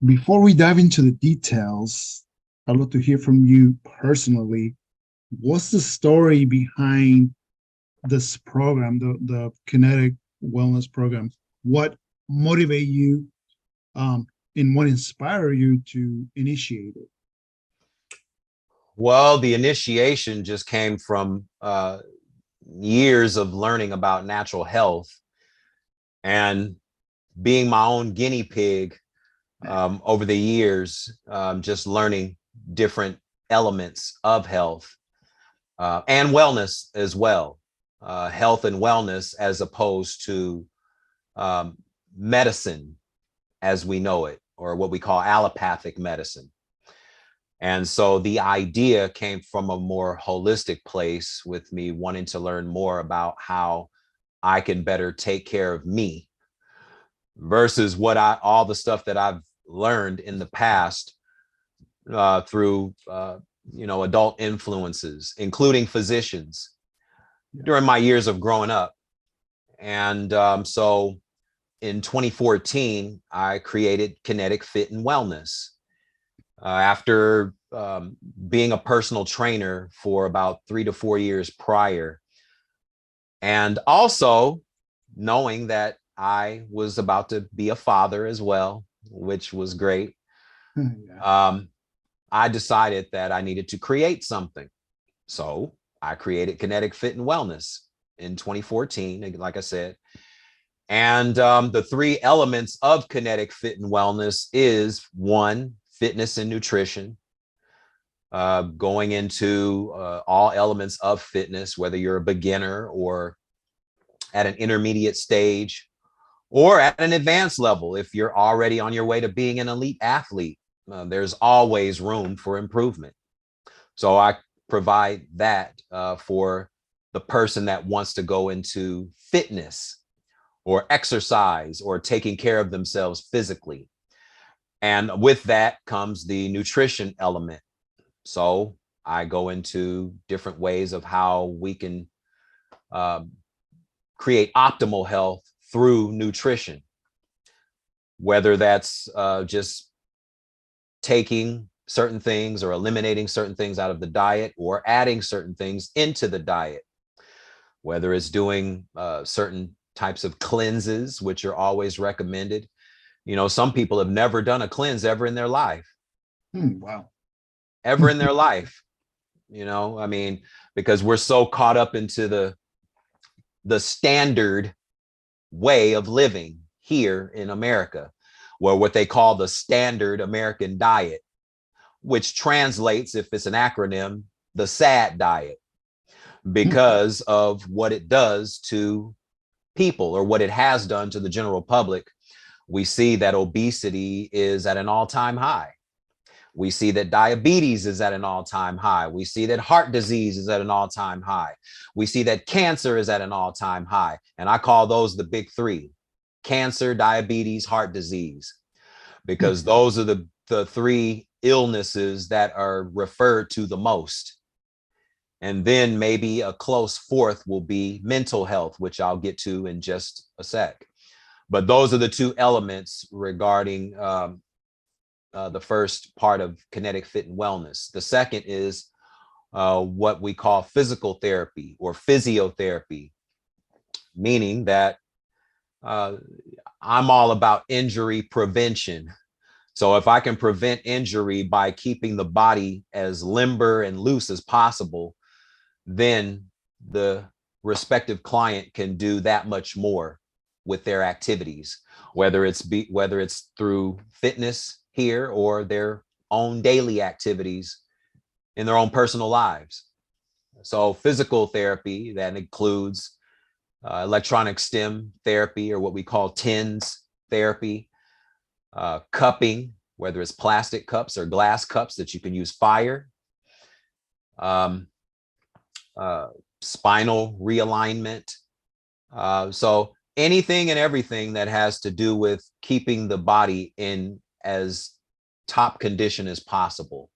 Before we dive into the details, I'd love to hear from you personally. What's the story behind this program, the Kinetic Wellness Program? What motivate you, and what inspire you to initiate it? Well, the initiation just came from years of learning about natural health and being my own guinea pig over the years, just learning different elements of health and wellness as well. Health and wellness as opposed to um, medicine as we know it, or what we call allopathic medicine. And so the idea came from a more holistic place with me wanting to learn more about how I can better take care of me versus all the stuff that I've learned in the past through, adult influences, including physicians Yeah. during my years of growing up. And so in 2014, I created Kennetic-Fit And Wellness. After being a personal trainer for about 3 to 4 years prior, and also knowing that I was about to be a father as well, which was great, Yeah. I decided that I needed to create something. So I created Kennetic-Fit And Wellness in 2014, like I said. And the three elements of Kennetic-Fit And Wellness is one, fitness and nutrition, going into all elements of fitness, whether you're a beginner or at an intermediate stage or at an advanced level. If you're already on your way to being an elite athlete, there's always room for improvement. So I provide that for the person that wants to go into fitness or exercise or taking care of themselves physically. And with that comes the nutrition element. So I go into different ways of how we can create optimal health through nutrition, whether that's just taking certain things or eliminating certain things out of the diet or adding certain things into the diet, whether it's doing certain types of cleanses, which are always recommended. You know, some people have never done a cleanse ever in their life, Wow. ever in their life. You know, I mean, because we're so caught up into the standard way of living here in America, where what they call the standard American diet, which translates, if it's an acronym, the SAD diet, because of what it does to people or what it has done to the general public. We see that obesity is at an all-time high. We see that diabetes is at an all-time high. We see that heart disease is at an all-time high. We see that cancer is at an all-time high. And I call those the big three: cancer, diabetes, heart disease, because those are the three illnesses that are referred to the most. And then maybe a close fourth will be mental health, which I'll get to in just a sec. But those are the two elements regarding the first part of Kennetic-Fit And Wellness. The second is what we call physical therapy or physiotherapy, meaning that I'm all about injury prevention. So if I can prevent injury by keeping the body as limber and loose as possible, then the respective client can do that much more with their activities, whether it's through fitness here or their own daily activities in their own personal lives. So physical therapy, that includes electronic stim therapy, or what we call TENS therapy, cupping, whether it's plastic cups or glass cups that you can use fire, spinal realignment. So anything and everything that has to do with keeping the body in as top condition as possible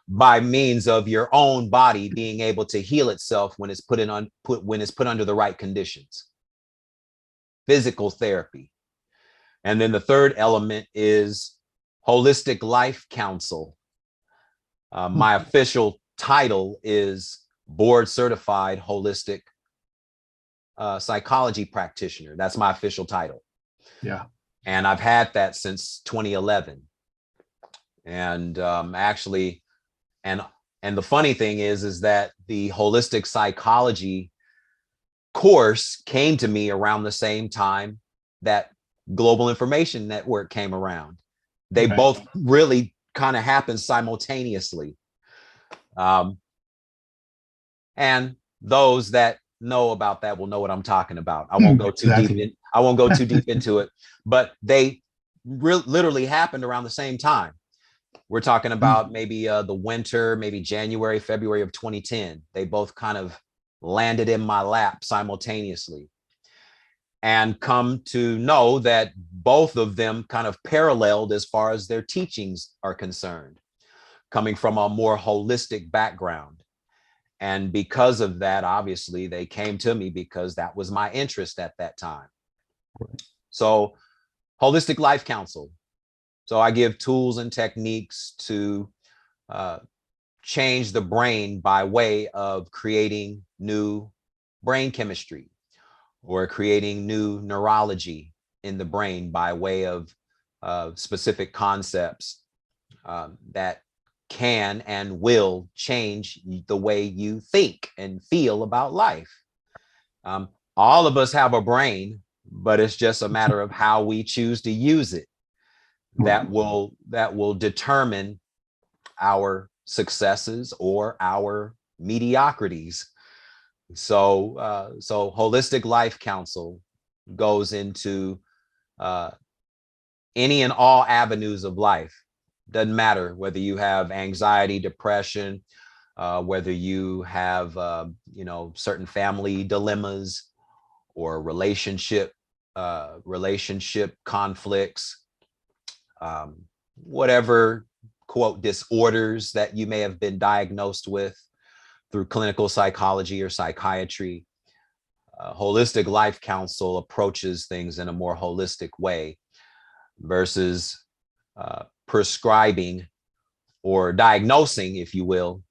by means of your own body being able to heal itself when it's put under the right conditions. Physical therapy. And then the third element is Holistic Life Counsel. My official title is Board Certified Holistic Psychology Practitioner. That's my official title. Yeah. And I've had that since 2011. And actually, and the funny thing is that the holistic psychology course came to me around the same time that Global Information Network came around. They both really kind of happened simultaneously. And those that know about that will know what I'm talking about. I won't go too deep. I won't go too deep into it, but they literally happened around the same time. We're talking about maybe the winter, maybe January, February of 2010. They both kind of landed in my lap simultaneously, and come to know that both of them kind of paralleled as far as their teachings are concerned, coming from a more holistic background. And because of that, obviously, they came to me because that was my interest at that time. So, Holistic Life Counsel. So I give tools and techniques to change the brain by way of creating new brain chemistry, or creating new neurology in the brain by way of specific concepts that can and will change the way you think and feel about life. All of us have a brain, but it's just a matter of how we choose to use it that will determine our successes or our mediocrities. So Holistic Life Counsel goes into any and all avenues of life. Doesn't matter whether you have anxiety, depression, whether you have certain family dilemmas or relationship conflicts, whatever quote disorders that you may have been diagnosed with through clinical psychology or psychiatry. Holistic Life Counsel approaches things in a more holistic way versus prescribing or diagnosing, if you will.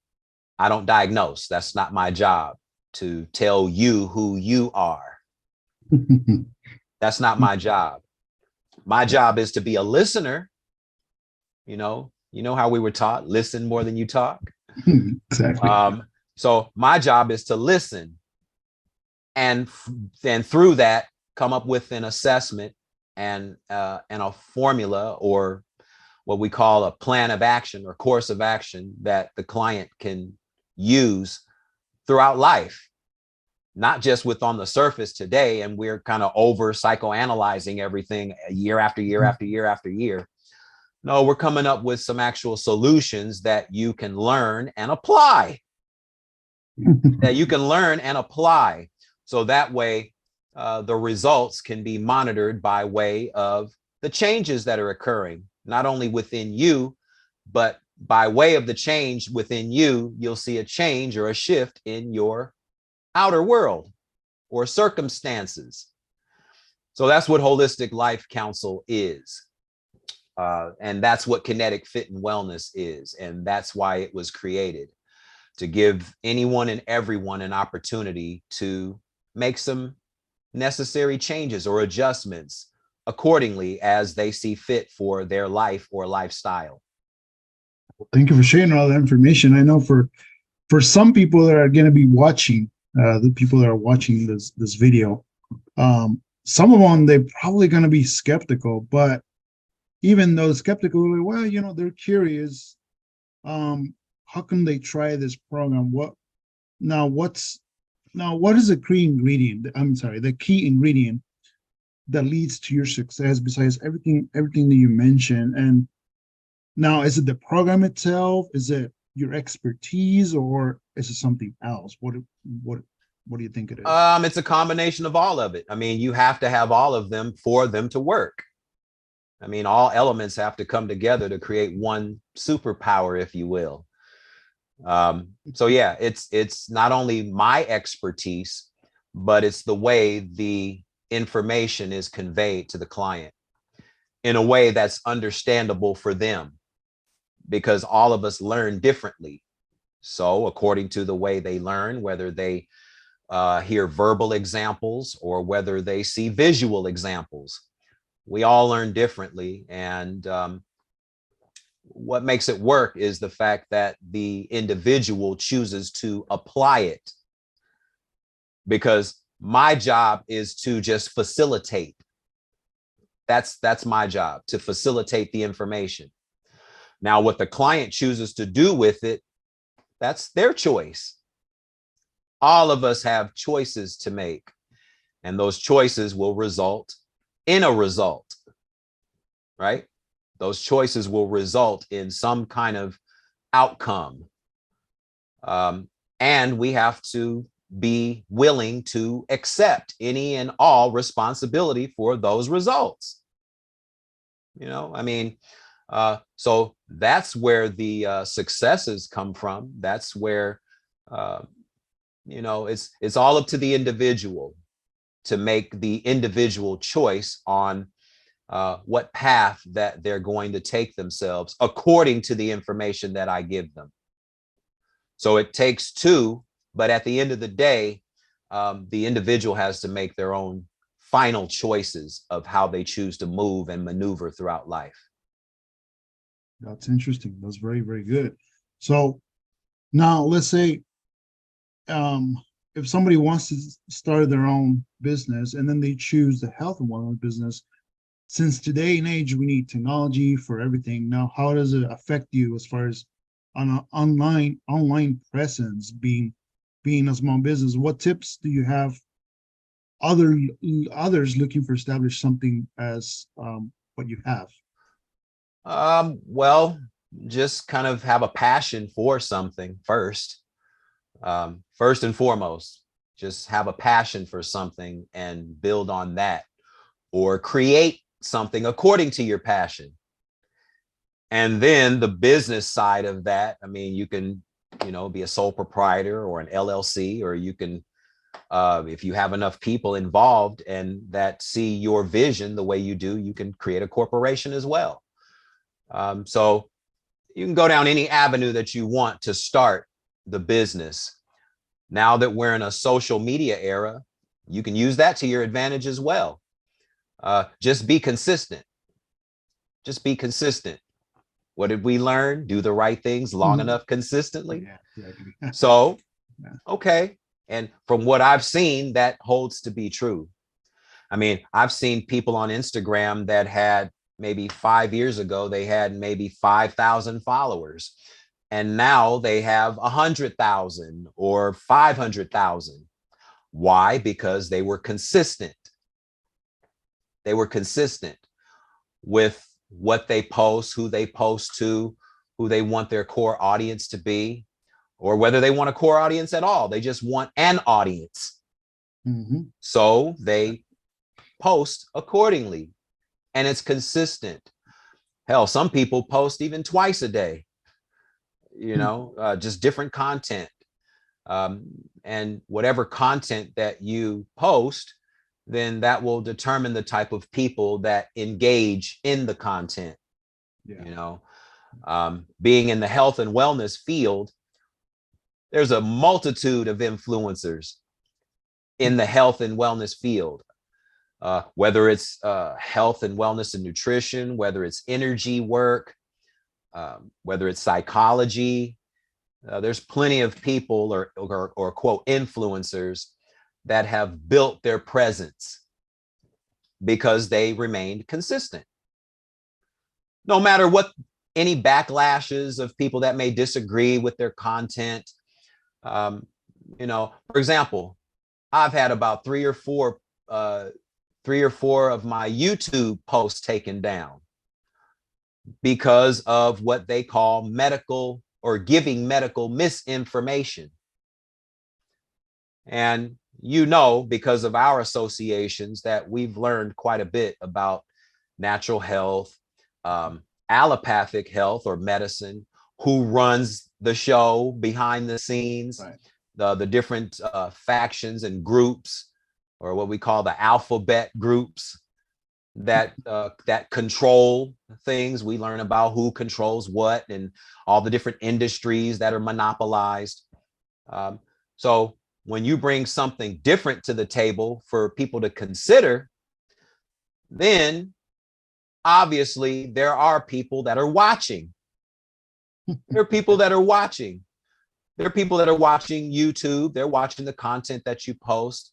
I don't diagnose. That's not my job, to tell you who you are. That's not my job. My job is to be a listener. You know how we were taught, listen more than you talk. Exactly. So my job is to listen, and then through that come up with an assessment and a formula, or what we call a plan of action or course of action that the client can use throughout life, not just with on the surface today. And we're kind of over psychoanalyzing everything year after year after year after year. No, we're coming up with some actual solutions that you can learn and apply. So that way, the results can be monitored by way of the changes that are occurring, not only within you, but by way of the change within you, you'll see a change or a shift in your outer world or circumstances. So that's what Holistic Life Counsel is. And that's what Kennetic-Fit And Wellness is. And that's why it was created, to give anyone and everyone an opportunity to make some necessary changes or adjustments accordingly as they see fit for their life or lifestyle. Thank you for sharing all that information. I know for some people that are going to be watching, the people that are watching this video, some of them, they're probably going to be skeptical, but even though skeptical, well, they're curious. How can they try this program? What is the key ingredient? The key ingredient that leads to your success besides everything that you mentioned? And now, is it the program itself? Is it your expertise, or is it something else? What do you think it is? It's a combination of all of it. I mean, you have to have all of them for them to work. I mean, all elements have to come together to create one superpower, if you will. So yeah, it's not only my expertise, but it's the way the information is conveyed to the client. in a way that's understandable for them, because all of us learn differently. So according to the way they learn, whether they hear verbal examples or whether they see visual examples, we all learn differently. And what makes it work is the fact that the individual chooses to apply it, because my job is to just facilitate. That's my job, to facilitate the information. Now, what the client chooses to do with it, that's their choice. All of us have choices to make, and those choices will result in a result, right? Those choices will result in some kind of outcome. And we have to be willing to accept any and all responsibility for those results. You know, I mean, so that's where the successes come from. That's where, you know, it's all up to the individual to make the individual choice on what path that they're going to take themselves according to the information that I give them. So it takes two, but at the end of the day, the individual has to make their own final choices of how they choose to move and maneuver throughout life. That's interesting. That's very, very good. So now let's say if somebody wants to start their own business and then they choose the health and wellness business, since today and age we need technology for everything. Now, how does it affect you as far as on an online presence, being a small business? What tips do you have others looking for establish something as what you have? Well, just kind of have a passion for something first. First and foremost, just have a passion for something and build on that, or create something according to your passion. And then the business side of that, I mean, you can, you know, be a sole proprietor or an LLC, or you can, if you have enough people involved and that see your vision the way you do, you can create a corporation as well. So you can go down any avenue that you want to start the business. Now that we're in a social media era, you can use that to your advantage as well. Just be consistent. Just be consistent. What did we learn? Do the right things long enough consistently. Yeah, exactly. So, Yeah. okay. And from what I've seen, that holds to be true. I mean, I've seen people on Instagram that had maybe 5 years ago, they had maybe 5,000 followers. And now they have 100,000 or 500,000. Why? Because they were consistent. They were consistent with what they post, who they post to, who they want their core audience to be, or whether they want a core audience at all. They just want an audience. Mm-hmm. So they post accordingly, and it's consistent. Hell, some people post even twice a day, you know, just different content. And whatever content that you post, then that will determine the type of people that engage in the content. Yeah. You know, being in the health and wellness field, there's a multitude of influencers in the health and wellness field, whether it's health and wellness and nutrition, whether it's energy work, whether it's psychology. There's plenty of people or quote influencers that have built their presence because they remained consistent. No matter what any backlashes of people that may disagree with their content. You know, for example, I've had about three or four of my YouTube posts taken down because of what they call medical or giving medical misinformation. And you know, because of our associations, that we've learned quite a bit about natural health, allopathic health or medicine, who runs the show behind the scenes, Right. the different factions and groups, or what we call the alphabet groups. that control things. We learn about who controls what and all the different industries that are monopolized. So when you bring something different to the table for people to consider, then obviously there are people that are watching. There are people that are watching. There are people that are watching YouTube. They're watching the content that you post.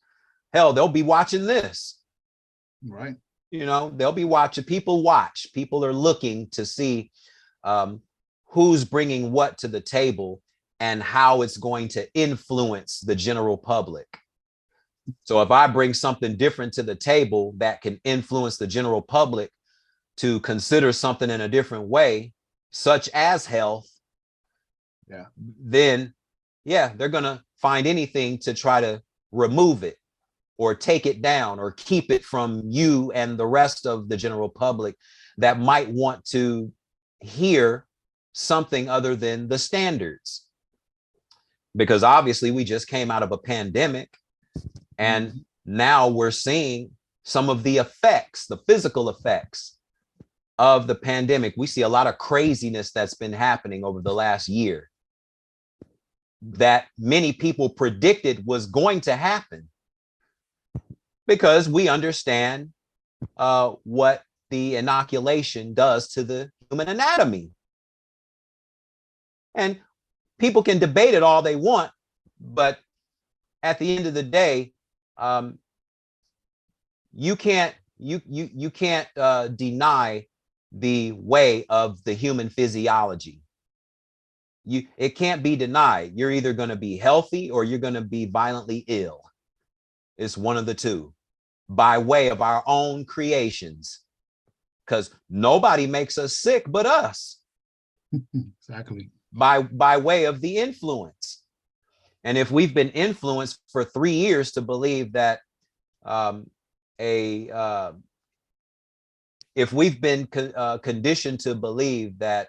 Hell, they'll be watching this. Right. You know, they'll be watching. People watch. People are looking to see who's bringing what to the table and how it's going to influence the general public. So if I bring something different to the table that can influence the general public to consider something in a different way, such as health, then yeah, they're going to find anything to try to remove it or take it down or keep it from you and the rest of the general public that might want to hear something other than the standards. Because obviously we just came out of a pandemic, and now we're seeing some of the effects, the physical effects of the pandemic. We see a lot of craziness that's been happening over the last year that many people predicted was going to happen, because we understand what the inoculation does to the human anatomy. And people can debate it all they want, but at the end of the day, you can't deny the way of the human physiology. It can't be denied. You're either going to be healthy or you're going to be violently ill. It's one of the two, by way of our own creations, because nobody makes us sick but us. Exactly. By way of the influence. And if we've been influenced for 3 years to believe that if we've been conditioned to believe that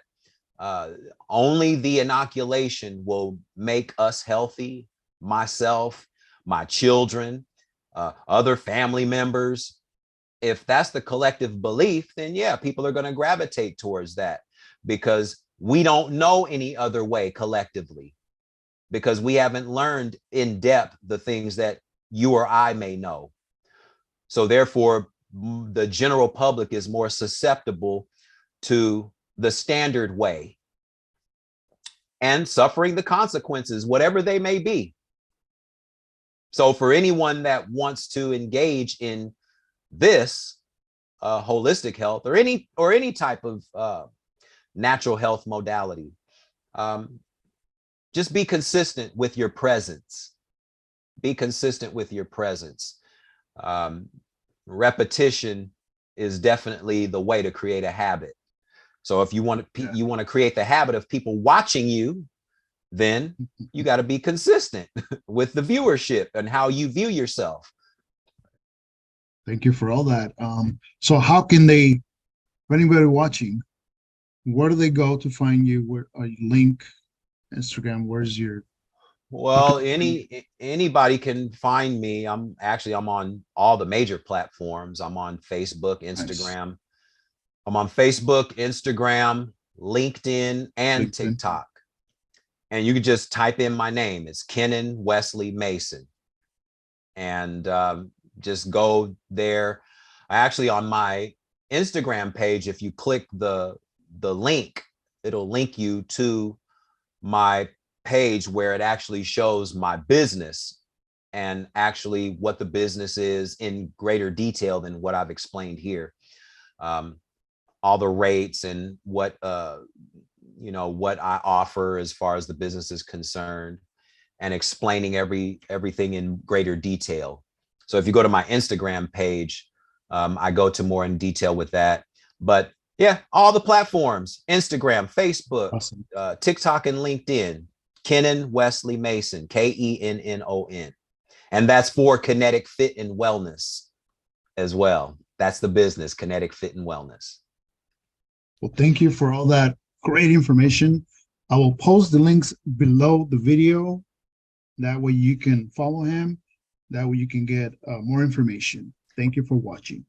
only the inoculation will make us healthy, myself, my children, other family members, if that's the collective belief, then yeah, people are going to gravitate towards that, because we don't know any other way collectively, because we haven't learned in depth the things that you or I may know. So therefore, the general public is more susceptible to the standard way and suffering the consequences, whatever they may be. So for anyone that wants to engage in this holistic health or any type of natural health modality, just be consistent with your presence. Be consistent with your presence. Repetition is definitely the way to create a habit. So if you want to create the habit of people watching you, then you got to be consistent with the viewership and how you view yourself. Thank you for all that. So how can they, for anybody watching, where do they go to find you? Where are you? Link, Instagram, where's your? Well, anybody can find me. I'm on all the major platforms. I'm on Facebook, Instagram. Nice. I'm on Facebook, Instagram, LinkedIn, and TikTok. And you can just type in my name. It's Kenan Wesley Mason. And just go there. Actually, on my Instagram page, if you click the link, it'll link you to my page where it actually shows my business and actually what the business is in greater detail than what I've explained here. All the rates and what what I offer as far as the business is concerned, and explaining everything in greater detail. So if you go to my Instagram page, I go to more in detail with that. But yeah, all the platforms: Instagram, Facebook, awesome. TikTok, and LinkedIn. Kenan Wesley Mason, Kennon. And that's for Kennetic-Fit And Wellness as well. That's the business, Kennetic-Fit And Wellness. Well, thank you for all that great information. I will post the links below the video. That way you can follow him. That way you can get more information. Thank you for watching.